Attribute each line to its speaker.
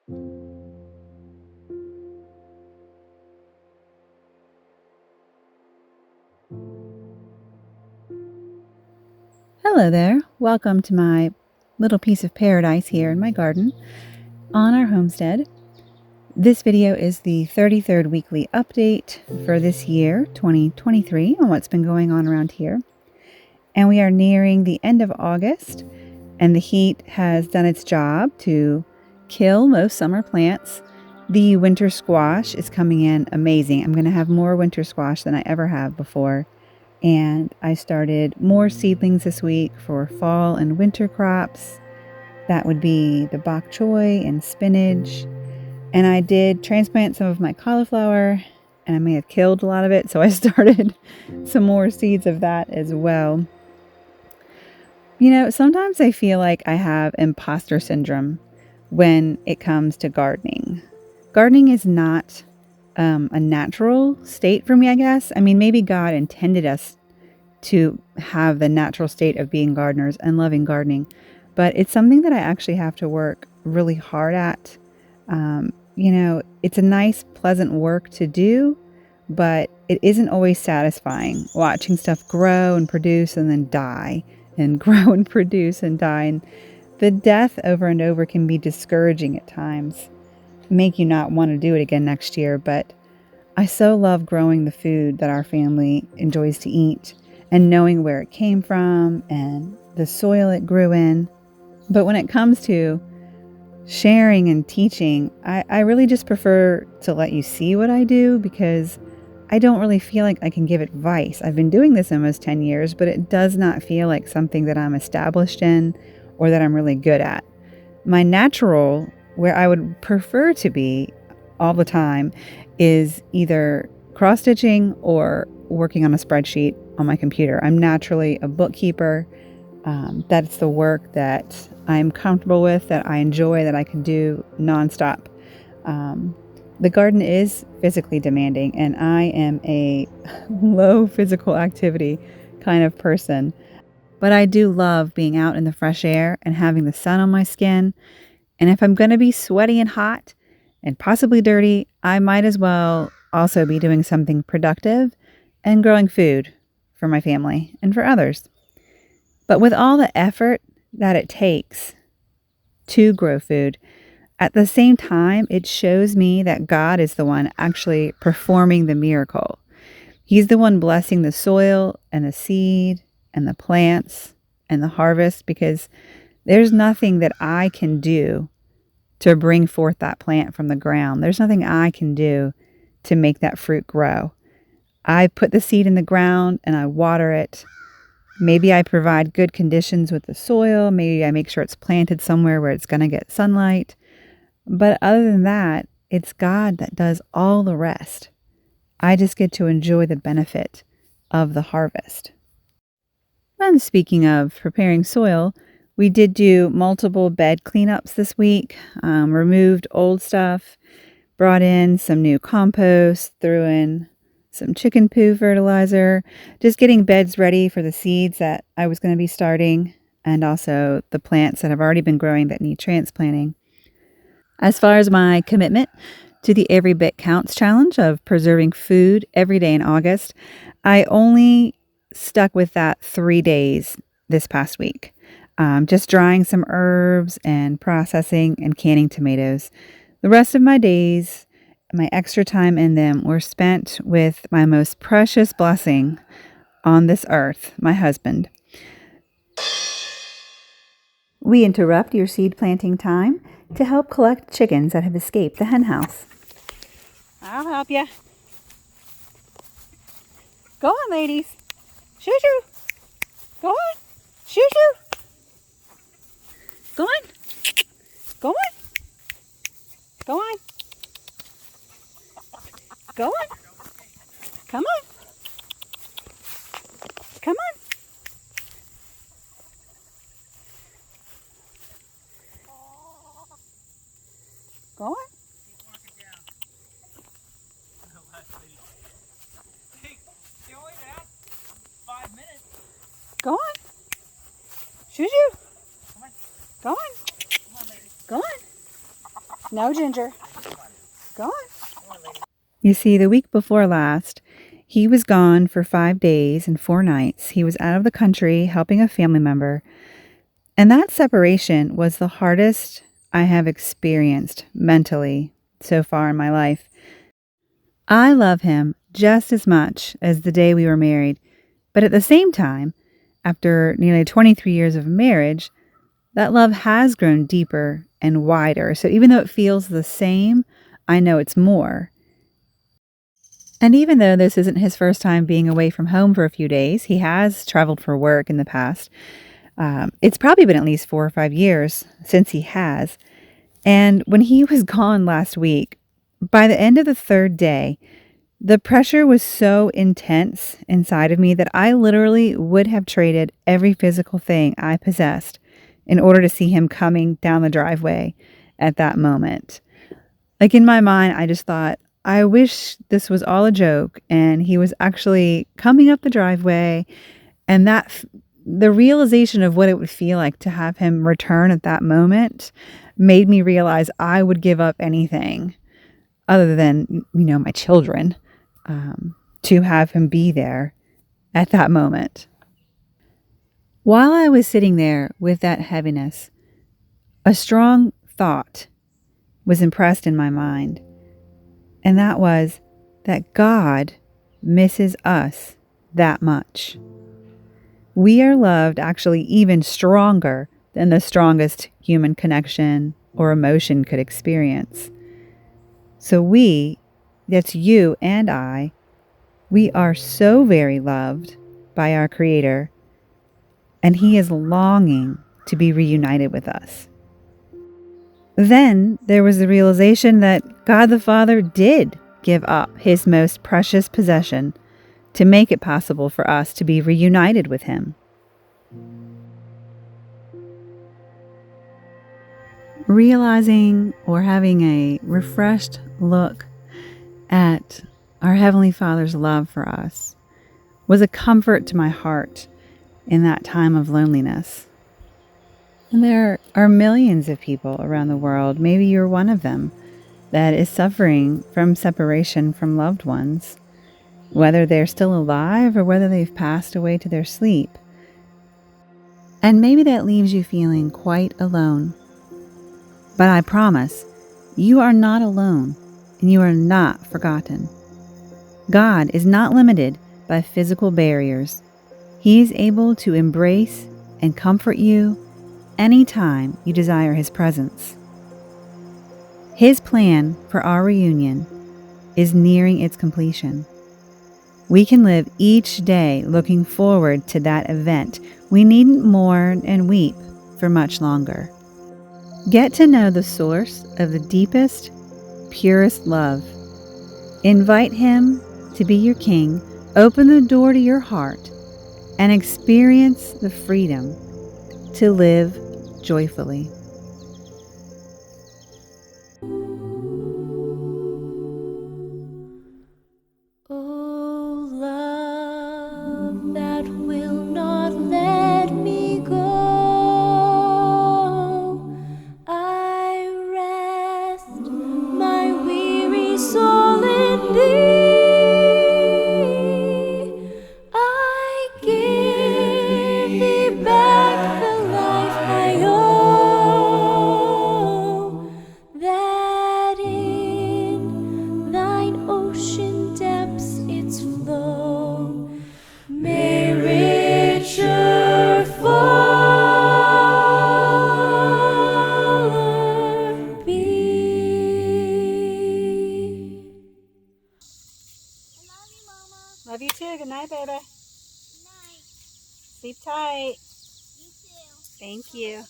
Speaker 1: Hello there. Welcome to my little piece of paradise here in my garden on our homestead. This video is the 33rd weekly update for this year, 2023, on what's been going on around here. And we are nearing the end of August, and the heat has done its job to kill most summer plants. The winter squash is coming in amazing. I'm going to have more winter squash than I ever have before. And I started more seedlings this week for fall and winter crops. That would be the bok choy and spinach. And I did transplant some of my cauliflower, and I may have killed a lot of it, so I started some more seeds of that as well. You know, sometimes I feel like I have imposter syndrome when it comes to gardening. Gardening is not a natural state for me, I guess. I mean, maybe God intended us to have the natural state of being gardeners and loving gardening, but it's something that I actually have to work really hard at. It's a nice, pleasant work to do, but it isn't always satisfying watching stuff grow and produce and then die and grow and produce and die. And the death over and over can be discouraging at times, make you not want to do it again next year. But I so love growing the food that our family enjoys to eat and knowing where it came from and the soil it grew in. But when it comes to sharing and teaching, I really just prefer to let you see what I do, because I don't really feel like I can give advice. I've been doing this almost 10 years, but it does not feel like something that I'm established in or that I'm really good at. My natural, where I would prefer to be all the time, is either cross-stitching or working on a spreadsheet on my computer. I'm naturally a bookkeeper. That's the work that I'm comfortable with, that I enjoy, that I can do nonstop. The garden is physically demanding, and I am a low physical activity kind of person. But I do love being out in the fresh air and having the sun on my skin. And if I'm going to be sweaty and hot and possibly dirty, I might as well also be doing something productive and growing food for my family and for others. But with all the effort that it takes to grow food, at the same time, it shows me that God is the one actually performing the miracle. He's the one blessing the soil and the seed and the plants and the harvest, because there's nothing that I can do to bring forth that plant from the ground. There's nothing I can do to make that fruit grow. I put the seed in the ground and I water it. Maybe I provide good conditions with the soil. Maybe I make sure it's planted somewhere where it's going to get sunlight. But other than that, it's God that does all the rest. I just get to enjoy the benefit of the harvest. And speaking of preparing soil, we did do multiple bed cleanups this week, removed old stuff, brought in some new compost, threw in some chicken poo fertilizer, just getting beds ready for the seeds that I was going to be starting, and also the plants that have already been growing that need transplanting. As far as my commitment to the Every Bit Counts challenge of preserving food every day in August, I only stuck with that 3 days this past week. Just drying some herbs and processing and canning tomatoes. The rest of my days, my extra time in them, were spent with my most precious blessing on this earth, my husband. We interrupt your seed planting time to help collect chickens that have escaped the hen house. I'll help you. Go on, ladies. Shoo-shoo. Go on. Shoo-shoo. Go on. Go on. Go on. Go on. Come on. Come on. Go on. Go on. Shoo-shoo. Go on. Go on. No, Ginger. Go on. You see, the week before last, he was gone for 5 days and 4 nights. He was out of the country helping a family member. And that separation was the hardest I have experienced mentally so far in my life. I love him just as much as the day we were married. But at the same time, after nearly 23 years of marriage, that love has grown deeper and wider. So even though it feels the same, I know it's more. And even though this isn't his first time being away from home for a few days, he has traveled for work in the past. It's probably been at least 4 or 5 years since he has. And when he was gone last week, by the end of the 3rd day, the pressure was so intense inside of me that I literally would have traded every physical thing I possessed in order to see him coming down the driveway at that moment. Like in my mind, I just thought, I wish this was all a joke and he was actually coming up the driveway, and the realization of what it would feel like to have him return at that moment made me realize I would give up anything other than, my children, to have him be there at that moment. While I was sitting there with that heaviness, a strong thought was impressed in my mind, and that was that God misses us that much. We are loved actually even stronger than the strongest human connection or emotion could experience. So that's you and I, we are so very loved by our Creator, and He is longing to be reunited with us. Then there was the realization that God the Father did give up His most precious possession to make it possible for us to be reunited with Him. Realizing or having a refreshed look at our Heavenly Father's love for us was a comfort to my heart in that time of loneliness. And there are millions of people around the world, maybe you're one of them, that is suffering from separation from loved ones, whether they're still alive or whether they've passed away to their sleep. And maybe that leaves you feeling quite alone. But I promise, you are not alone and you are not forgotten. God is not limited by physical barriers. He is able to embrace and comfort you anytime you desire His presence. His plan for our reunion is nearing its completion. We can live each day looking forward to that event. We needn't mourn and weep for much longer. Get to know the source of the deepest, purest love. Invite Him to be your King. Open the door to your heart and experience the freedom to live joyfully.
Speaker 2: Oh, love that will not let me go, I rest my weary soul in Thee. I give Thee back the life I owe, that in Thine ocean depths its flow may richer, fuller be. I love you, Mama.
Speaker 1: Love you too. Good night, baby.
Speaker 2: Good night.
Speaker 1: Sleep tight.
Speaker 2: You too.
Speaker 1: Thank you.